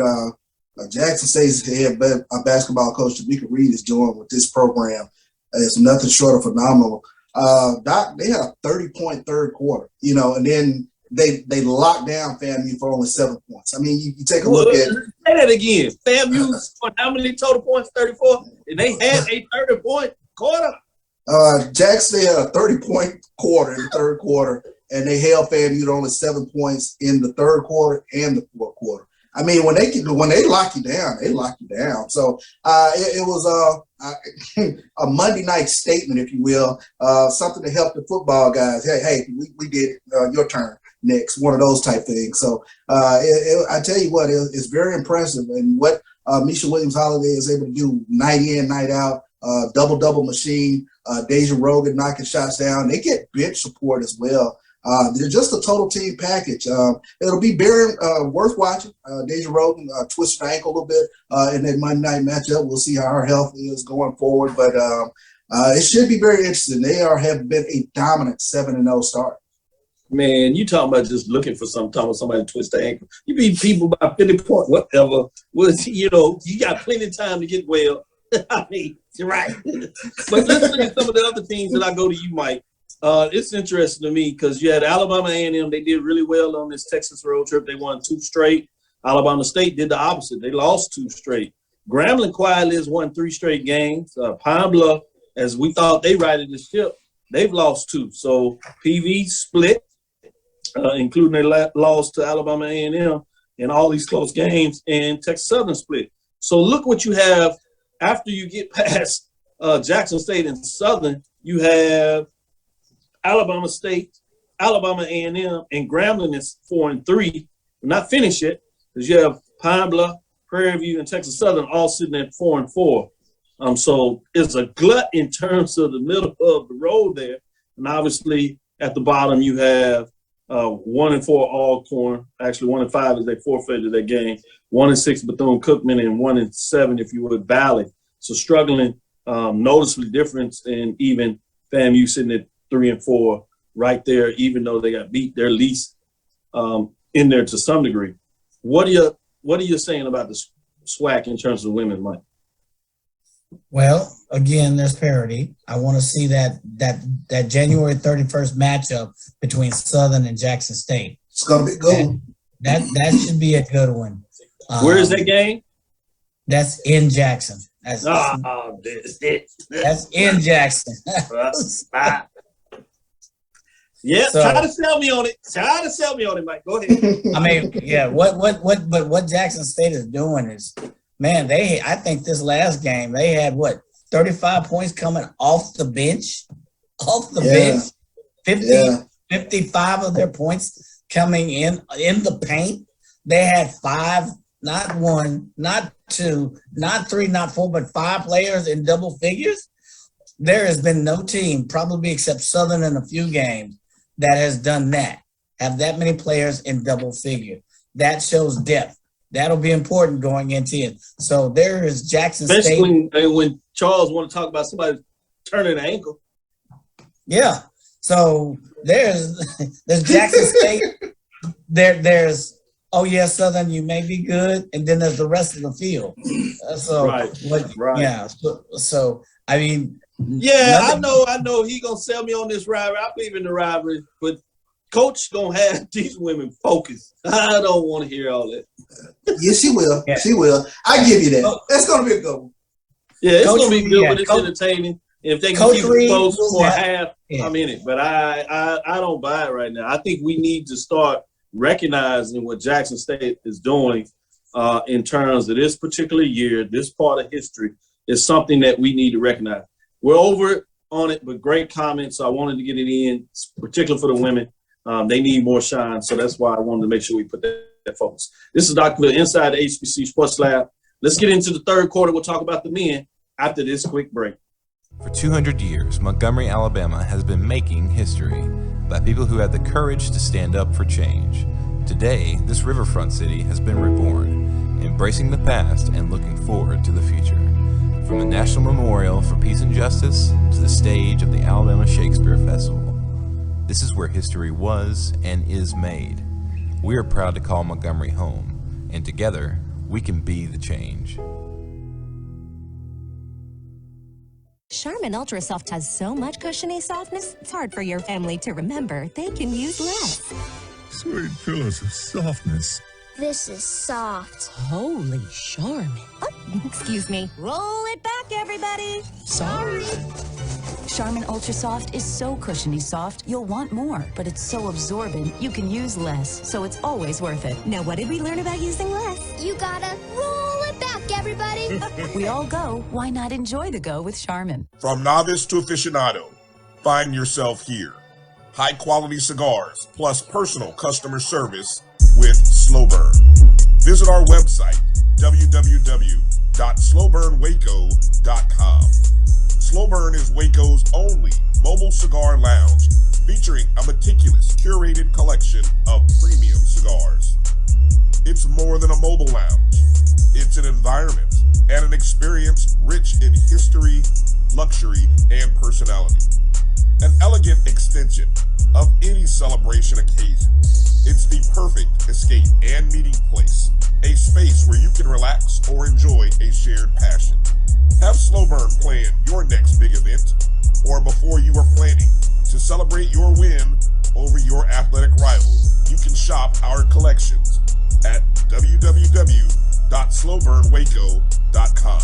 Jackson State's head basketball coach, Tamika Reed, is doing with this program. It's nothing short of phenomenal. Doc, they had a 30-point third quarter, and then they locked down FAMU for only 7 points. I mean, you take a look at it. Say that again. FAMU scored how many total points? 34? And they had a 30-point quarter? Jackson had a 30-point quarter in the third quarter, and they held FAMU to only 7 points in the third quarter and the fourth quarter. I mean, when they lock you down, they lock you down. So it was a Monday night statement, if you will, something to help the football guys. Hey, we did it. Your turn next. One of those type things. So I tell you what, it's very impressive, and what Misha Williams-Holiday is able to do night in, night out, double machine. Deja Rogan knocking shots down. They get bench support as well. They're just a total team package. It'll be very worth watching. Deja Rogan twisted her ankle a little bit in that Monday night matchup. We'll see how her health is going forward, but it should be very interesting. They have been a dominant 7-0 start. Man, you talking about just looking for somebody to twist their ankle. You beat people by 50 points, whatever. You got plenty of time to get well. I mean, you're right. But let's look at some of the other teams that I go to you, Mike. It's interesting to me because you had Alabama A&M. They did really well on this Texas road trip. They won 2 straight. Alabama State did the opposite. They lost 2 straight. Grambling quietly has won 3 straight games. Pine Bluff, as we thought they righted the ship, they've lost 2. So PV split, including their loss to Alabama A&M in all these close games, and Texas Southern split. So look what you have after you get past Jackson State and Southern. You have Alabama State, Alabama A&M, and Grambling is 4-3. Not finished yet, because you have Pine Bluff, Prairie View, and Texas Southern all sitting at 4-4. So it's a glut in terms of the middle of the road there. And obviously at the bottom you have 1-4 Alcorn. Actually 1-5 is they forfeited that game. 1-6 Bethune-Cookman, and 1-7, if you would, Valley. So struggling noticeably difference, and even FAMU sitting at 3-4 right there, even though they got beat, they're least in there to some degree. What are you saying about the SWAC in terms of women, Mike? Well, again, there's parity. I want to see that January 31st matchup between Southern and Jackson State. It's gonna be good. That should be a good one. Where is that game? That's in Jackson. That's in Jackson. Yeah, So- try to sell me on it. Mike. Go ahead. I mean, yeah. What Jackson State is doing is, man, I think this last game they had 35 points coming off the bench, bench. 55 of their points coming in the paint. They had 5, not 1, not 2, not 3, not 4, but 5 players in double figures. There has been no team, probably except Southern in a few games, that has done that. Have that many players in double figure. That shows depth. That'll be important going into it. So there is Jackson State. Especially when Charles want to talk about somebody turning an ankle. Yeah. So there's Jackson State. There's Southern, you may be good, and then there's the rest of the field. Right. Yeah. So I mean. Yeah, I know he gonna sell me on this rivalry. I believe in the rivalry, but Coach gonna have these women focused. I don't want to hear all that. Yes, she will. Yeah. She will. I give you that. That's gonna be a good one. Yeah, it's Coach gonna be good, but it's Coach- entertaining. If they can Coach keep it Reed close will for a have- half, Yeah. I'm in it. But I don't buy it right now. I think we need to start recognizing what Jackson State is doing in terms of this particular year, this part of history is something that we need to recognize. We're over on it, but great comments. So I wanted to get it in, particularly for the women. They need more shine, so that's why I wanted to make sure we put that focus. This is Dr. Cavil inside the HBCU Sports Lab. Let's get into the third quarter. We'll talk about the men after this quick break. For 200 years, Montgomery, Alabama has been making history by people who had the courage to stand up for change. Today, this riverfront city has been reborn, embracing the past and looking forward to the future. From the National Memorial for Peace and Justice to the stage of the Alabama Shakespeare Festival, this is where history was and is made. We are proud to call Montgomery home, and together, we can be the change. Charmin Ultra Soft has so much cushiony softness, it's hard for your family to remember. They can use less. Sweet pillows of softness. This is soft. Holy Charmin. Oh, excuse me. Roll it back, everybody. Sorry. Charmin Ultra Soft is so cushiony soft, you'll want more. But it's so absorbent, you can use less. So it's always worth it. Now, what did we learn about using less? You gotta roll it back, everybody. We all go. Why not enjoy the go with Charmin? From novice to aficionado, find yourself here. High quality cigars plus personal customer service with Slow Burn. Visit our website, www.slowburnwaco.com. Slow Burn is Waco's only mobile cigar lounge featuring a meticulous curated collection of premium cigars. It's more than a mobile lounge. It's an environment and an experience rich in history, luxury, and personality. An elegant extension of any celebration occasion. It's the perfect escape and meeting place, a space where you can relax or enjoy a shared passion. Have Slow Burn plan your next big event, or before you are planning to celebrate your win over your athletic rival, you can shop our collections at www.slowburnwaco.com.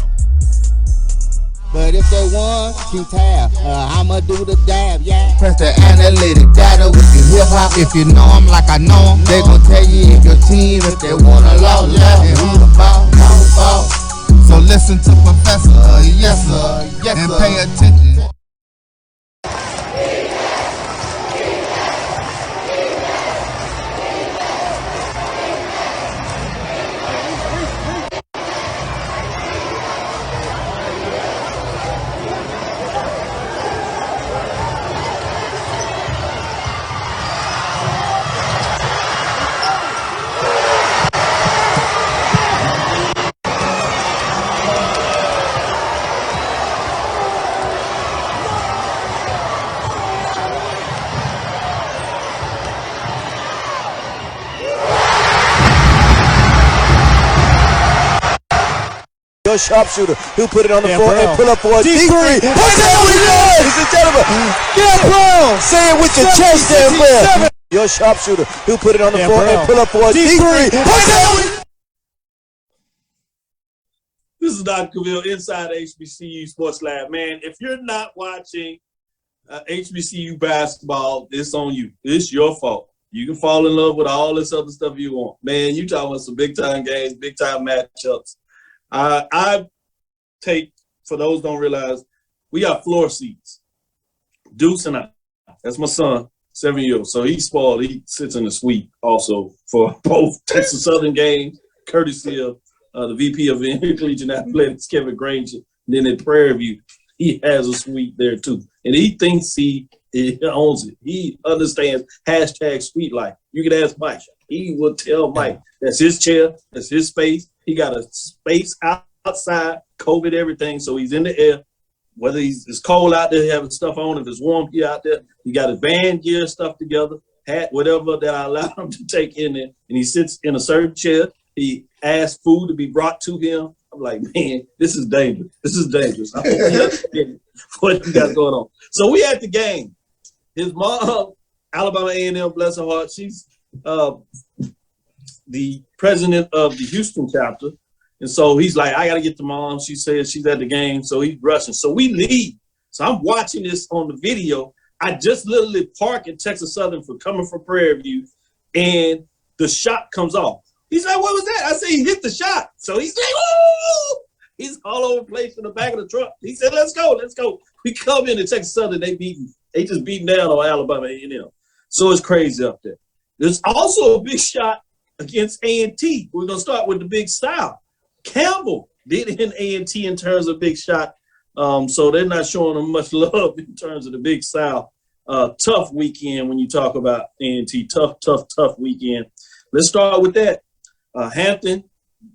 But if they want, keep tab. I'ma do the dab, yeah. Press the analytic data with your hip hop. If you know them like I know them, they gon' tell you if your team, if they wanna loud left, and who the ball. So listen to Professor, yes sir, and pay attention. sharpshooter. He'll put it on the floor and pull up for a deep three. What's that we do, ladies and gentlemen? Get Brown. Say it with your chest, Dan Brown. Your sharpshooter. He'll put it on the floor and pull up for a deep three. What's that we This is Dr. Cavil inside HBCU Sports Lab. Man, if you're not watching HBCU basketball, it's on you. It's your fault. You can fall in love with all this other stuff you want. Man, you talking about some big-time games, big-time matchups. I take, for those who don't realize, we got floor seats. Deuce and I. That's my son, 7 years old. So he's spoiled. He sits in the suite also for both Texas Southern games, courtesy of the VP of Collegiate Athletics, Kevin Granger. And then at Prairie View, he has a suite there too. And he thinks he owns it. He understands hashtag suite life. You can ask Mike. He will tell Mike that's his chair, that's his space. He got a space outside, COVID, everything. So he's in the air. Whether it's cold out there, he having stuff on. If it's warm here out there, he got his band gear stuff together, hat, whatever that I allow him to take in there. And he sits in a certain chair. He asks food to be brought to him. I'm like, man, this is dangerous. This is dangerous. I hope you understand what you got going on. So we at the game. His mom, Alabama A&M, bless her heart, she's the president of the Houston chapter. And so he's like, I got to get the mom. She says she's at the game. So he's rushing. So we leave. So I'm watching this on the video. I just literally park in Texas Southern for coming from Prairie View, and the shot comes off. He's like, what was that? I said, he hit the shot. So he's like, oh, he's all over the place in the back of the truck. He said, let's go, let's go. We come in Texas Southern, they just beating down on Alabama A&M. So it's crazy up there. There's also a big shot against A&T. We're going to start with the Big South. Campbell did in A&T in terms of big shot. So they're not showing them much love in terms of the Big South. Tough weekend when you talk about A&T. Tough weekend. Let's start with that. Hampton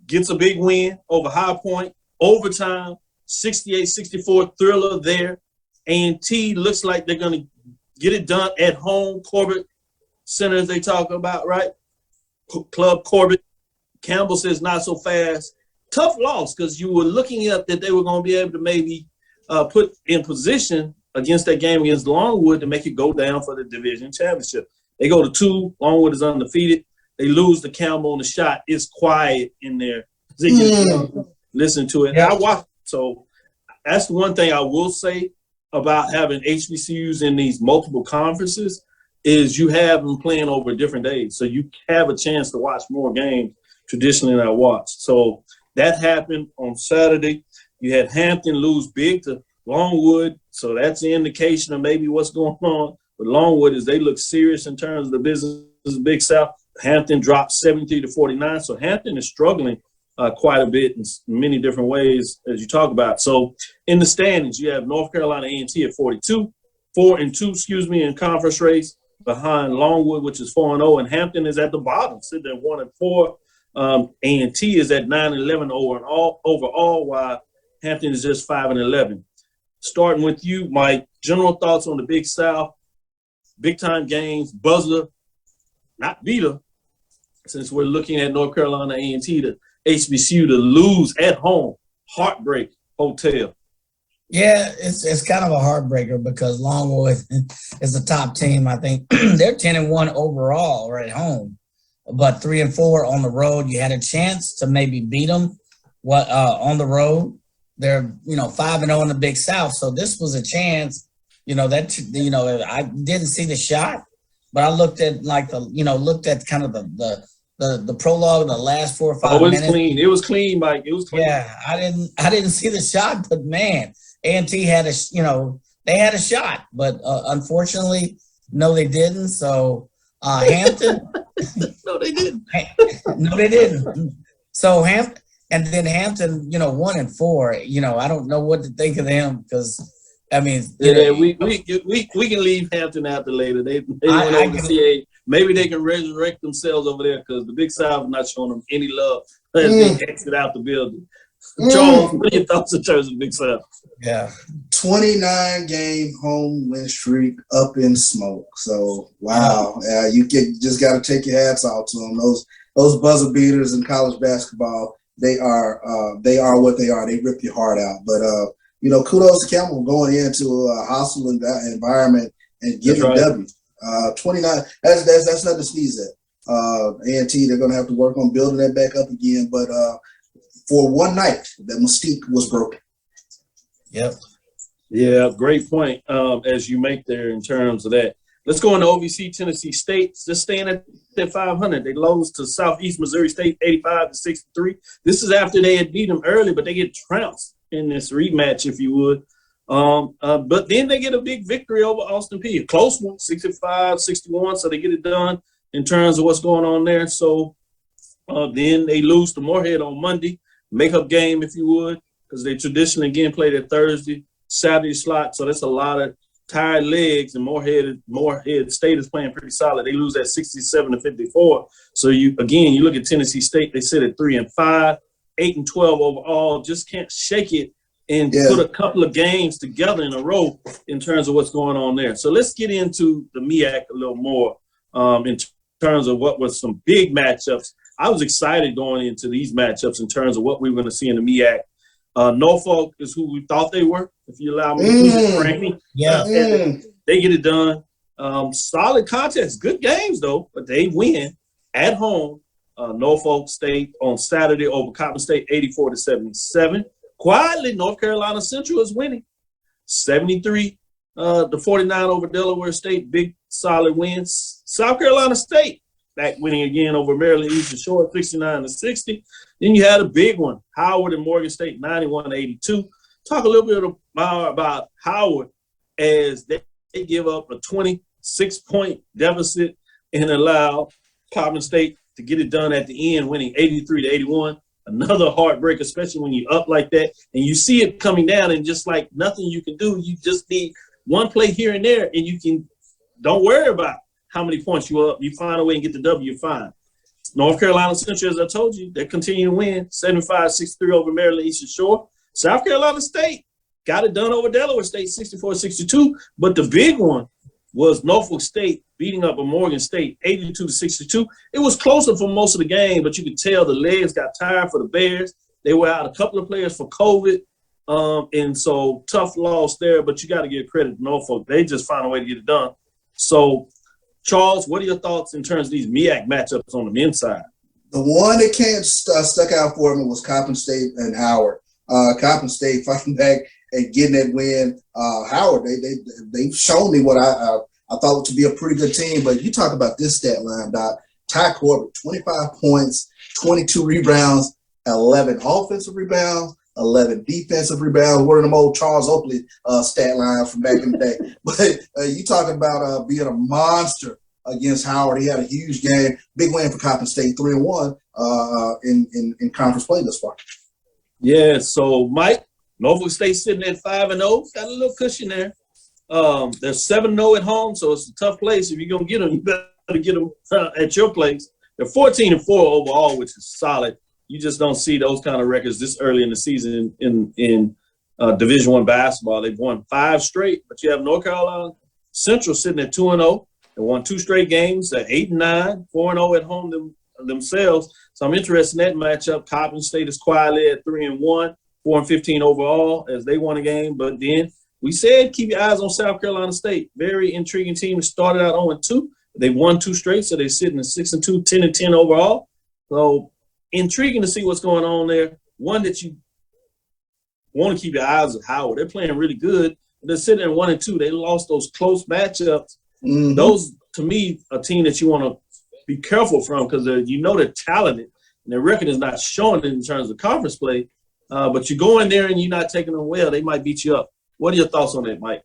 gets a big win over High Point. Overtime, 68-64 thriller there. A&T looks like they're going to get it done at home. Corbett Center, as they talk about, right? Club Corbett. Campbell says not so fast. Tough loss because you were looking at that they were going to be able to maybe put in position against that game against Longwood to make it go down for the division championship. They go to 2. Longwood is undefeated. They lose to Campbell on the shot. It's quiet in there. They can listen to it. Yeah. I watched. So that's the one thing I will say about having HBCUs in these multiple conferences is you have them playing over different days. So you have a chance to watch more games traditionally than I watched. So that happened on Saturday. You had Hampton lose big to Longwood. So that's the indication of maybe what's going on with Longwood is they look serious in terms of the business of Big South. Hampton dropped 73-49. So Hampton is struggling quite a bit in many different ways, as you talk about. So in the standings, you have North Carolina A&T at 4-2, in conference race behind Longwood, which is 4-0, and Hampton is at the bottom, sitting at 1-4. A&T is at 9-11 overall, while Hampton is just 5-11. Starting with you, Mike, general thoughts on the Big South, big-time games, buzzer, not beater, since we're looking at North Carolina A&T, the HBCU to lose at home, heartbreak hotel. Yeah, it's kind of a heartbreaker because Longwood is a top team. I think they're 10-1 overall right at home, but 3-4 on the road. You had a chance to maybe beat them on the road. They're 5-0 in the Big South, so this was a chance. I didn't see the shot, but I looked at kind of the prologue, the last 4 or 5 minutes. Clean. It was clean, Mike. It was clean. Yeah, I didn't see the shot, but man, A&T had they had a shot, but unfortunately, no, they didn't. So Hampton, no, they didn't. No, they didn't. So Hampton, 1-4. I don't know what to think of them because. I mean, we can leave Hampton out there later. They went over to CA. Maybe they can resurrect themselves over there because the Big South is not showing them any love as they exit out the building. Charles, what are your thoughts in terms of the Big South? Yeah, 29-game home win streak up in smoke. So wow, you just got to take your hats off to them. Those buzzer beaters in college basketball they are what they are. They rip your heart out. But kudos to Campbell going into a hostile environment and getting a W. 29. That's nothing to sneeze at. A&T, they're going to have to work on building that back up again. But for one night, that mystique was broken. Yep. Yeah, great point as you make there in terms of that. Let's go into OVC Tennessee State. Just staying at that 500. They lost to Southeast Missouri State 85-63. This is after they had beat them early, but they get trounced in this rematch, if you would. But then they get a big victory over Austin Peay. A close one, 65-61. So they get it done in terms of what's going on there. So then they lose to Moorhead on Monday. Makeup game, if you would, because they traditionally, again, play that Thursday, Saturday slot. So that's a lot of tired legs, and Moorhead State is playing pretty solid. They lose at 67-54. So you look at Tennessee State, they sit at 3-5, 8-12 overall, just can't shake it and put a couple of games together in a row in terms of what's going on there. So let's get into the MEAC a little more in terms of what was some big matchups. I was excited going into these matchups in terms of what we were going to see in the MEAC. Norfolk is who we thought they were, if you allow me to use it, Frankie. Yeah. They get it done. Solid contest. Good games, though, but they win at home. Norfolk State on Saturday over Coppin State, 84-77. Quietly, North Carolina Central is winning. 73-49 over Delaware State. Big, solid wins. South Carolina State back winning again over Maryland Eastern Shore, 69-60. Then you had a big one, Howard and Morgan State, 91-82. Talk a little bit about Howard as they give up a 26-point deficit and allow Coppin State to get it done at the end, winning 83-81. Another heartbreak, especially when you're up like that and you see it coming down and just like nothing you can do. You just need one play here and there, and don't worry about how many points you up. You find a way and get the W, you're fine. North Carolina Central, as I told you, they continue to win, 75-63 over Maryland Eastern Shore. South Carolina State got it done over Delaware State, 64-62. But the big one was Norfolk State beating up a Morgan State, 82-62. It was closer for most of the game, but you could tell the legs got tired for the Bears. They were out a couple of players for COVID, and so tough loss there. But you got to give credit to Norfolk. They just found a way to get it done. So, Charles, what are your thoughts in terms of these MEAC matchups on the men's side? The one that stuck out for me was Coppin State and Howard. Coppin State fighting back and getting that win. Howard, they've shown me what I thought to be a pretty good team. But you talk about this stat line, Doc. Ty Corbett, 25 points, 22 rebounds, 11 offensive rebounds, 11 defensive rebounds. One of them old Charles Oakley stat lines from back in the day. But you talking about being a monster against Howard. He had a huge game. Big win for Coppin State, 3-1 in conference play this far. Yeah, so Mike, Norfolk State sitting at 5-0. Got a little cushion there. They're 7-0 at home, so it's a tough place. If you're going to get them, you better get them at your place. They're 14-4 overall, which is solid. You just don't see those kind of records this early in the season in Division I basketball. They've won 5 straight, but you have North Carolina Central sitting at 2-0. They won 2 straight games at 8-9, 4-0 at home themselves. So I'm interested in that matchup. Coppin State is quietly at 3-1, 4-15 overall as they won a game. But then we said keep your eyes on South Carolina State. Very intriguing team. It started out 0-2. They won 2 straight, so they're sitting at 6-2, 10-10 overall. So intriguing to see what's going on there. One that you want to keep your eyes on Howard. They're playing really good. They're sitting at 1-2. They lost those close matchups. Mm-hmm. Those, to me, a team that you want to be careful from because they're talented and their record is not showing it in terms of conference play. But you go in there and you're not taking them well, they might beat you up. What are your thoughts on that, Mike?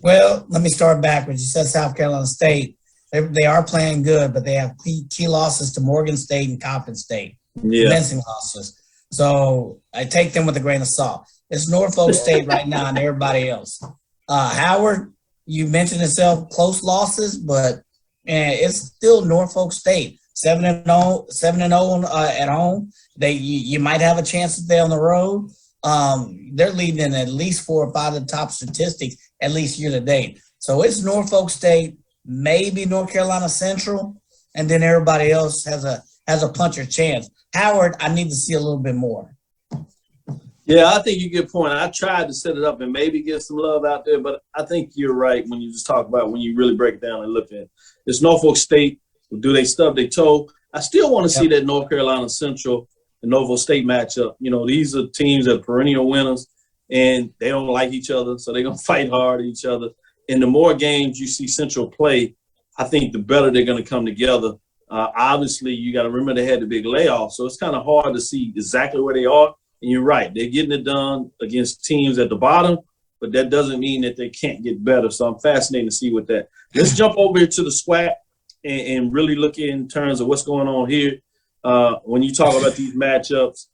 Well, let me start backwards. You said South Carolina State. They are playing good, but they have key losses to Morgan State and Coppin State. Yeah. Convincing losses. So I take them with a grain of salt. It's Norfolk State right now and everybody else. Howard, you mentioned itself, close losses, but it's still Norfolk State. 7-0 at home. You might have a chance if they're on the road. They're leading in at least 4 or 5 of the top statistics, at least year to date. So it's Norfolk State, maybe North Carolina Central, and then everybody else has a puncher's chance. Howard, I need to see a little bit more. Yeah, I think you get a point. I tried to set it up and maybe get some love out there, but I think you're right when you just talk about when you really break it down and look at it. It's Norfolk State. Do they stub their toe? I still want to see that North Carolina Central and Norfolk State matchup. You know, these are teams that are perennial winners, and they don't like each other, so they're going to fight hard at each other. And the more games you see Central play, I think the better they're going to come together. Obviously, you got to remember they had the big layoff, so it's kind of hard to see exactly where they are. And you're right, they're getting it done against teams at the bottom, but that doesn't mean that they can't get better. So I'm fascinated to see what that. Let's jump over here to the SWAC and really look in terms of what's going on here. When you talk about these matchups,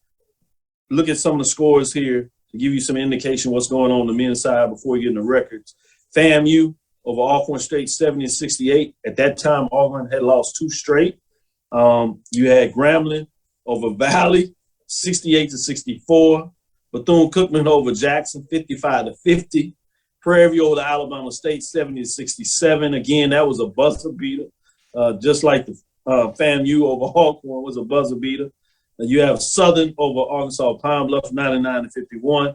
look at some of the scores here to give you some indication what's going on the men's side before you get into records. FAMU over Alcorn State 70-68. At that time, Auburn had lost 2 straight. You had Grambling over Valley 68-64. Bethune-Cookman over Jackson 55-50. Prairie View over Alabama State 70-67. Again, that was a buzzer beater, just like the FAMU over Alcorn was a buzzer beater. You have Southern over Arkansas Pine Bluff 99-51.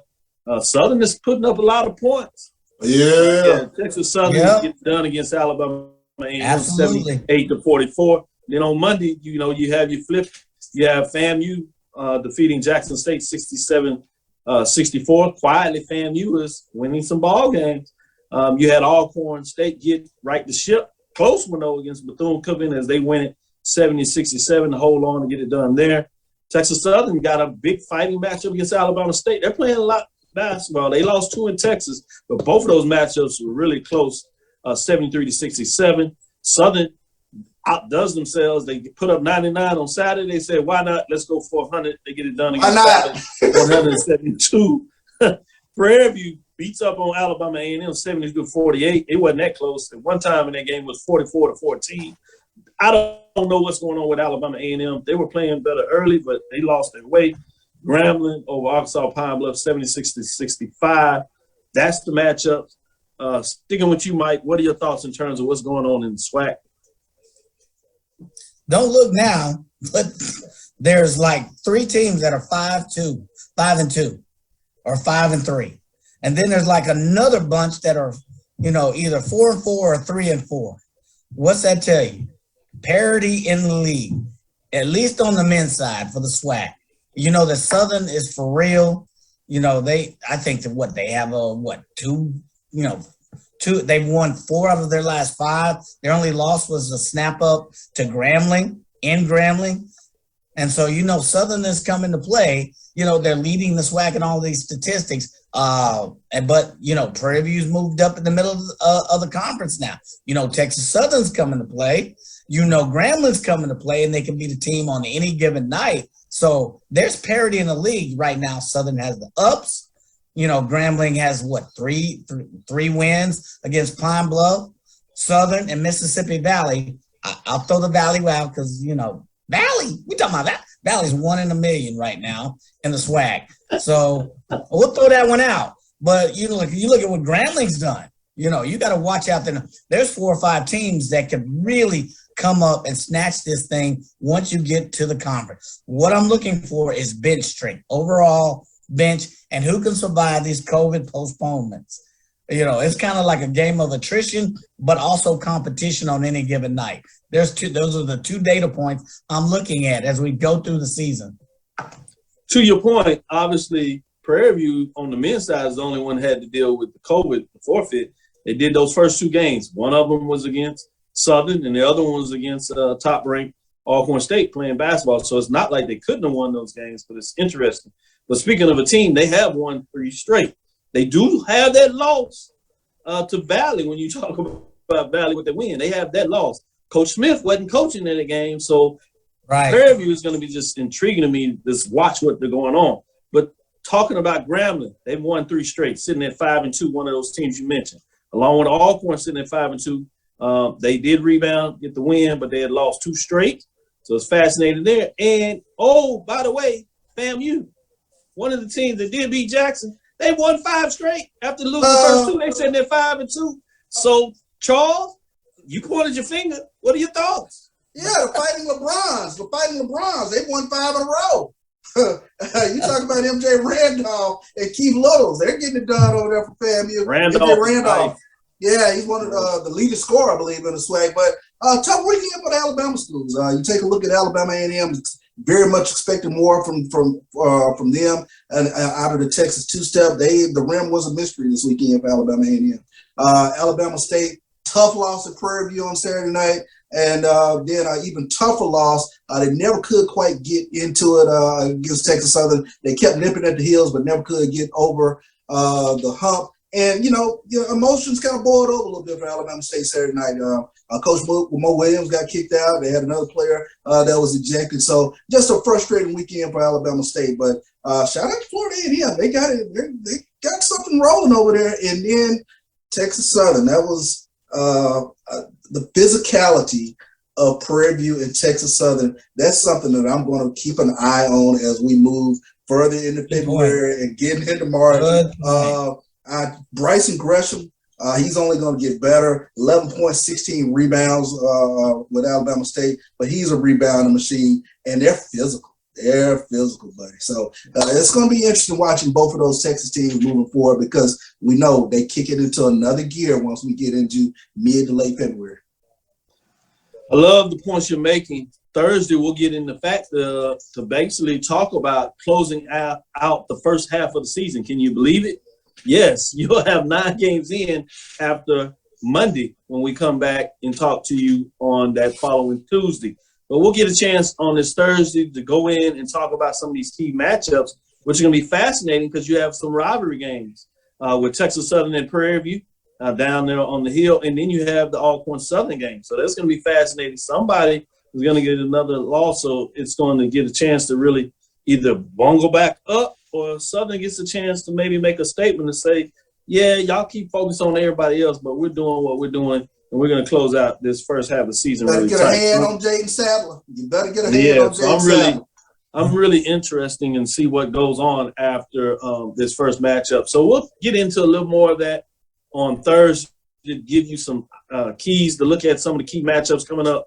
Southern is putting up a lot of points. Yeah, Texas Southern is getting done against Alabama A&M 78-44. Then on Monday, you know, you have your flip. You have FAMU defeating Jackson State 67-64. Quietly, FAMU is winning some ball games. You had Alcorn State get right the ship. Close one, though, against Bethune-Cookman as they win it 70-67 to hold on to get it done there. Texas Southern got a big fighting matchup against Alabama State. They're playing a lot of basketball. They lost 2 in Texas, but both of those matchups were really close, 73-67. Southern outdoes themselves. They put up 99 on Saturday. They said, why not? Let's go for 100. They get it done against Saturday, 172. Prairie View beats up on Alabama A&M 70-48. It wasn't that close. At one time in that game was 44-14. I don't know what's going on with Alabama A&M. They were playing better early, but they lost their way. Grambling over Arkansas Pine Bluff 76-65. That's the matchup. Sticking with you, Mike, what are your thoughts in terms of what's going on in the SWAC? Don't look now, but there's like 3 teams that are 5-2 or 5-3. And then there's like another bunch that are, you know, either 4-4 or 3-4. What's that tell you? Parity in the league, at least on the men's side for the SWAC. You know, the Southern is for real. You know, I think that they have they've won 4 out of their last 5. Their only loss was a snap up to Grambling in Grambling. And so, you know, Southern is coming to play. You know, they're leading the SWAC in all these statistics. But, you know, Prairie View's moved up in the middle of the conference now. You know, Texas Southern's coming to play. You know, Grambling's coming to play, and they can beat a team on any given night. So there's parity in the league right now. Southern has the ups. You know, Grambling has, three wins against Pine Bluff, Southern, and Mississippi Valley. I'll throw the Valley out because, you know, Valley, we talking about that. Valley's 1 in a million right now in the SWAC. So we'll throw that one out. But you look at what Grambling's done. You know, you got to watch out there. There's 4 or 5 teams that could really come up and snatch this thing once you get to the conference. What I'm looking for is bench strength, overall bench, and who can survive these COVID postponements. You know, it's kind of like a game of attrition, but also competition on any given night. Those are the 2 data points I'm looking at as we go through the season. To your point, obviously, Prairie View on the men's side is the only one that had to deal with the COVID forfeit. They did those first 2 games. One of them was against Southern, and the other one was against top-ranked Alcorn State playing basketball. So it's not like they couldn't have won those games, but it's interesting. But speaking of a team, they have won 3 straight. They do have that loss to Valley when you talk about Valley with the win. They have that loss. Coach Smith wasn't coaching in the game, so Prairie View is going to be just intriguing to me. Just watch what they're going on. But talking about Grambling, they've won 3 straight, sitting at 5-2, one of those teams you mentioned. Along with Alcorn sitting at 5-2. They did rebound, get the win, but they had lost 2 straight. So it's fascinating there. And, by the way, FAMU, one of the teams that did beat Jackson, they won 5 straight. After losing the first 2, they sitting at 5-2. So, Charles, you pointed your finger. What are your thoughts? Yeah, the Fighting LeBrons. They won 5 in a row. You talk about MJ Randolph and Keith Littles. They're getting it done over there for FAMU. MJ Randolph. Yeah, he's one of the leading scorer, I believe, in the SWAC. But tough weekend for the Alabama schools. You take a look at Alabama A&M. Very much expecting more from them, and out of the Texas two-step. The rim was a mystery this weekend for Alabama A&M. Alabama State, tough loss at Prairie View on Saturday night, and then even tougher loss. They never could quite get into it against Texas Southern. They kept nipping at the heels, but never could get over the hump. And, emotions kind of boiled over a little bit for Alabama State Saturday night. Coach Mo Williams got kicked out. They had another player that was ejected. So just a frustrating weekend for Alabama State. But shout out to Florida A&M. They got it. They got something rolling over there. And then Texas Southern. That was the physicality of Prairie View and Texas Southern. That's something that I'm going to keep an eye on as we move further into February and getting into March. Bryson Gresham, he's only going to get better. 11.16 rebounds with Alabama State, but he's a rebounding machine, and they're physical. They're physical, buddy. So it's going to be interesting watching both of those Texas teams moving forward because we know they kick it into another gear once we get into mid to late February. I love the points you're making. Thursday, we'll get into fact to basically talk about closing out the first half of the season. Can you believe it? Yes, you'll have 9 games in after Monday when we come back and talk to you on that following Tuesday. But we'll get a chance on this Thursday to go in and talk about some of these key matchups, which are going to be fascinating because you have some rivalry games with Texas Southern and Prairie View down there on the hill, and then you have the Alcorn Southern game. So that's going to be fascinating. Somebody is going to get another loss, so it's going to get a chance to really either bungle back up or Southern gets a chance to maybe make a statement and say, yeah, y'all keep focused on everybody else, but we're doing what we're doing, and we're going to close out this first half of the season. Better get a hand on Jaden Sadler. You better get a hand on Jaden Sadler. I'm really interested and see what goes on after this first matchup. So we'll get into a little more of that on Thursday to give you some keys to look at some of the key matchups coming up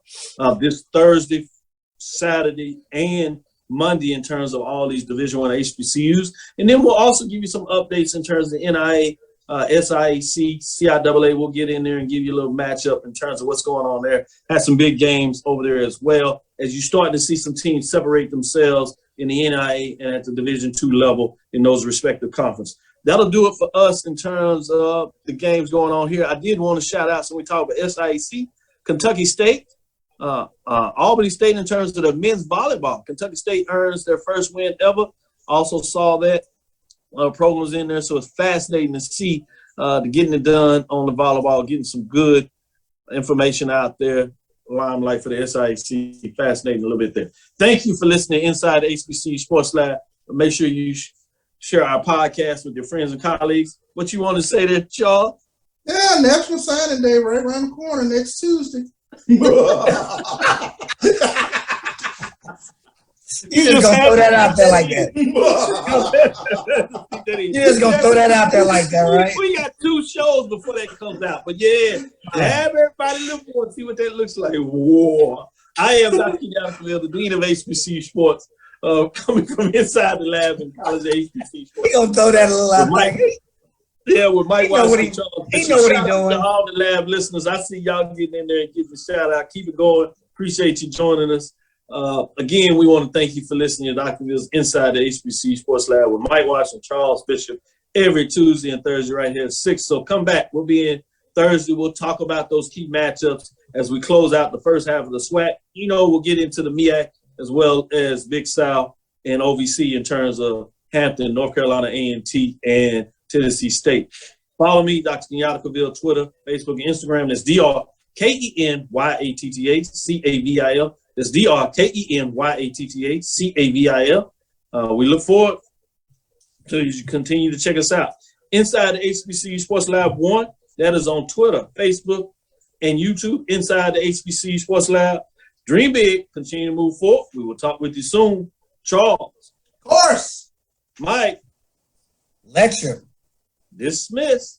this Thursday, Saturday, and Monday in terms of all these Division I HBCUs. And then we'll also give you some updates in terms of NIA, SIAC, CIAA. We'll get in there and give you a little matchup in terms of what's going on there. Had some big games over there as well as you start to see some teams separate themselves in the NIA and at the Division II level in those respective conferences. That'll do it for us in terms of the games going on here. I did want to shout out, so we talk about SIAC, Kentucky State, Albany State in terms of the men's volleyball. Kentucky State earns their first win ever. Also saw that programs in there, so it's fascinating to see getting it done on the volleyball, getting some good information out there. Limelight for the SIAC, fascinating a little bit there. Thank you for listening to Inside the HBCU Sports Lab. Make sure you share our podcast with your friends and colleagues. What you want to say there, Charles? Yeah, National Signing Day right around the corner next Tuesday. You just gonna throw that out there like that. You just gonna throw that out there like that, right? We got 2 shows before that comes out, but yeah, have everybody look for it, see what that looks like. Whoa! I am Dr. Kenyatta Cavil, the dean of HBCU Sports, coming from inside the lab in College of HBCU Sports. He gonna throw that a little out there. Yeah, with Mike Watson. He know what he's doing. To all the lab listeners, I see y'all getting in there and getting a shout out. Keep it going. Appreciate you joining us. Again, we want to thank you for listening to Dr. Cavill's Inside the HBCU Sports Lab with Mike Watson, Charles Bishop, every Tuesday and Thursday right here at 6. So come back. We'll be in Thursday. We'll talk about those key matchups as we close out the first half of the SWAC. We'll get into the MEAC as well as Big South and OVC in terms of Hampton, North Carolina A&T, and Tennessee State. Follow me, Dr. Kenyatta Cavil, Twitter, Facebook, and Instagram. That's DrKenyattaCavil. That's DrKenyattaCavil. We look forward to you continue to check us out. Inside the HBCU Sports Lab 1, that is on Twitter, Facebook, and YouTube. Inside the HBCU Sports Lab. Dream big, continue to move forward. We will talk with you soon. Charles. Of course. Mike. Lecture. Dismiss.